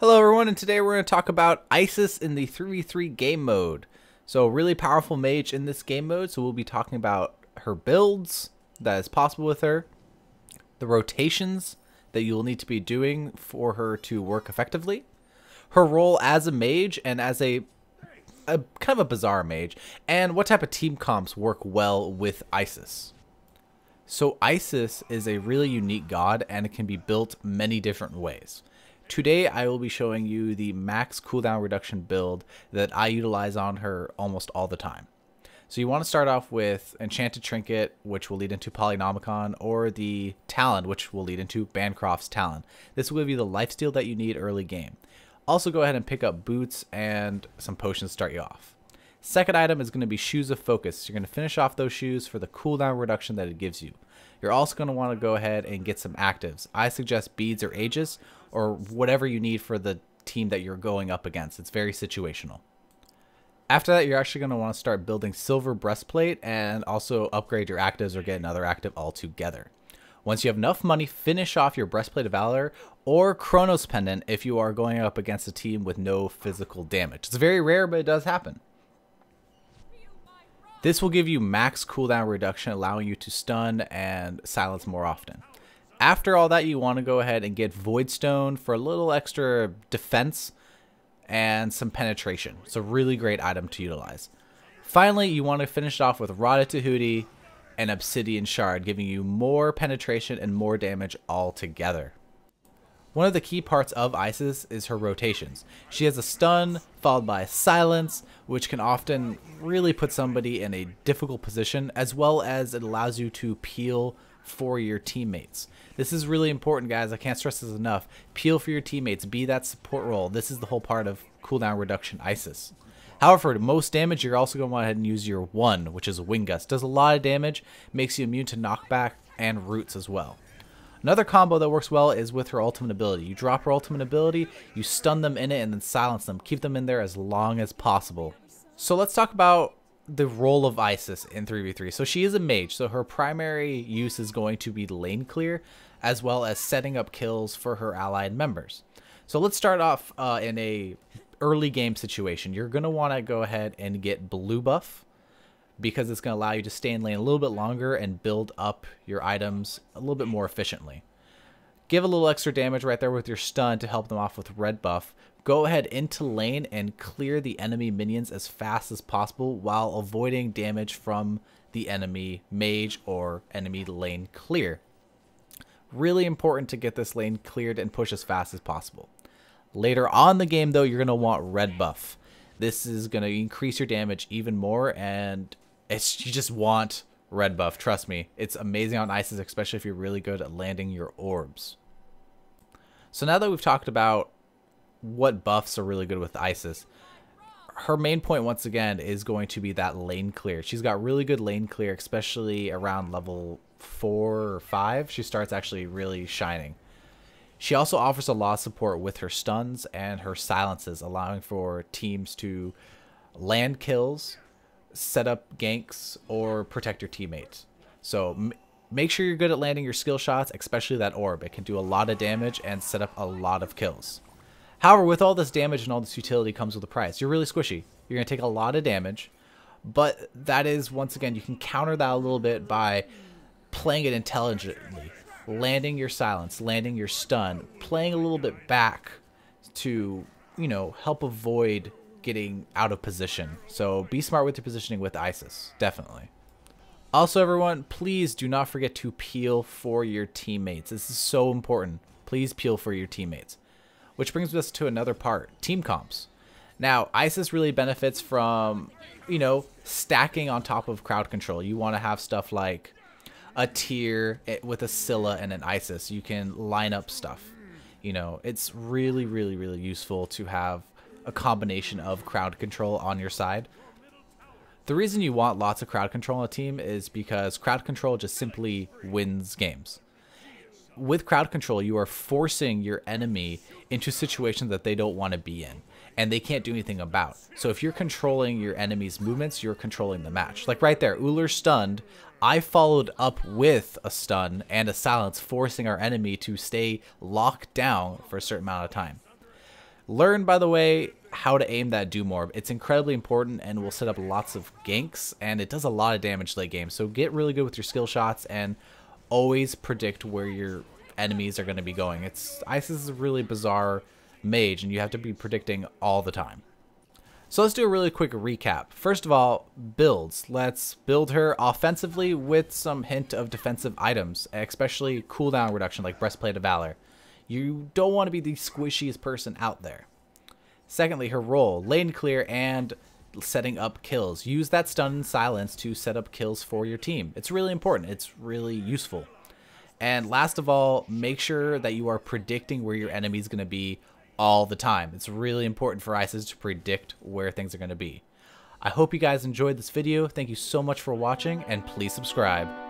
Hello everyone, and today we're going to talk about Isis in the 3v3 game mode. So really powerful mage in this game mode, so we'll be talking about her builds that is possible with her, the rotations that you'll need to be doing for her to work effectively, her role as a mage and as a kind of a bizarre mage, and what type of team comps work well with Isis. So Isis is a really unique god and it can be built many different ways. Today I will be showing you the max cooldown reduction build that I utilize on her almost all the time. So you want to start off with Enchanted Trinket, which will lead into Polynomicon, or the Talon, which will lead into Bancroft's Talon. This will give you the lifesteal that you need early game. Also go ahead and pick up boots and some potions to start you off. Second item is going to be Shoes of Focus. You're going to finish off those shoes for the cooldown reduction that it gives you. You're also going to want to go ahead and get some actives. I suggest beads or Aegis, or whatever you need for the team that you're going up against. It's very situational. After that, you're actually going to want to start building Silver Breastplate and also upgrade your actives or get another active altogether. Once you have enough money, finish off your Breastplate of Valor or Chronos Pendant if you are going up against a team with no physical damage. It's very rare, but it does happen. This will give you max cooldown reduction, allowing you to stun and silence more often. After all that, you want to go ahead and get Voidstone for a little extra defense and some penetration. It's a really great item to utilize. Finally, you want to finish off with Rotted Tahuti and Obsidian Shard, giving you more penetration and more damage altogether. One of the key parts of Isis is her rotations. She has a stun followed by a silence, which can often really put somebody in a difficult position, as well as it allows you to peel for your teammates. This is really important, guys. I can't stress this enough. Peel for your teammates. Be that support role. This is the whole part of cooldown reduction Isis. However, to most damage, you're also going to want to go ahead and use your 1, which is Wind Gust. Does a lot of damage, makes you immune to knockback and roots as well. Another combo that works well is with her ultimate ability. You drop her ultimate ability, you stun them in it, and then silence them. Keep them in there as long as possible. So let's talk about the role of Isis in 3v3. So she is a mage, so her primary use is going to be lane clear, as well as setting up kills for her allied members. So let's start off in a early game situation. You're going to want to go ahead and get blue buff, because it's going to allow you to stay in lane a little bit longer and build up your items a little bit more efficiently. Give a little extra damage right there with your stun to help them off with red buff. Go ahead into lane and clear the enemy minions as fast as possible while avoiding damage from the enemy mage or enemy lane clear. Really important to get this lane cleared and push as fast as possible. Later on in the game, though, you're going to want red buff. This is going to increase your damage even more, and you just want red buff. Trust me, it's amazing on Isis, especially if you're really good at landing your orbs. So now that we've talked about what buffs are really good with Isis, her main point once again is going to be that lane clear. She's got really good lane clear, especially around level 4 or 5. She starts actually really shining. She also offers a lot of support with her stuns and her silences, allowing for teams to land kills, set up ganks, or protect your teammates. So make sure you're good at landing your skill shots, especially that orb. It can do a lot of damage and set up a lot of kills. However, with all this damage and all this utility comes with a price. You're really squishy. You're going to take a lot of damage, but that is, once again, you can counter that a little bit by playing it intelligently. Landing your silence, landing your stun, playing a little bit back to, help avoid getting out of position. So be smart with your positioning with Isis, definitely. Also, everyone, please do not forget to peel for your teammates. This is so important. Please peel for your teammates. Which brings us to another part, team comps. Now, Isis really benefits from, stacking on top of crowd control. You want to have stuff like a tier with a Scylla and an Isis. You can line up stuff. It's really, really, really useful to have a combination of crowd control on your side. The reason you want lots of crowd control on a team is because crowd control just simply wins games. With crowd control, you are forcing your enemy into situations that they don't want to be in, and they can't do anything about. So if you're controlling your enemy's movements, you're controlling the match. Like right there, Uller stunned. I followed up with a stun and a silence, forcing our enemy to stay locked down for a certain amount of time. Learn, by the way, how to aim that Doom Orb. It's incredibly important and will set up lots of ganks, and it does a lot of damage late game. So get really good with your skill shots and always predict where your enemies are going to be going. Isis is a really bizarre mage, and you have to be predicting all the time. So let's do a really quick recap. First of all, builds. Let's build her offensively with some hint of defensive items, especially cooldown reduction like Breastplate of Valor. You don't want to be the squishiest person out there. Secondly, her role, lane clear and setting up kills. Use that stun and silence to set up kills for your team. It's really important. It's really useful. And last of all, make sure that you are predicting where your enemy is going to be all the time. It's really important for Isis to predict where things are going to be. I hope you guys enjoyed this video. Thank you so much for watching, and please subscribe.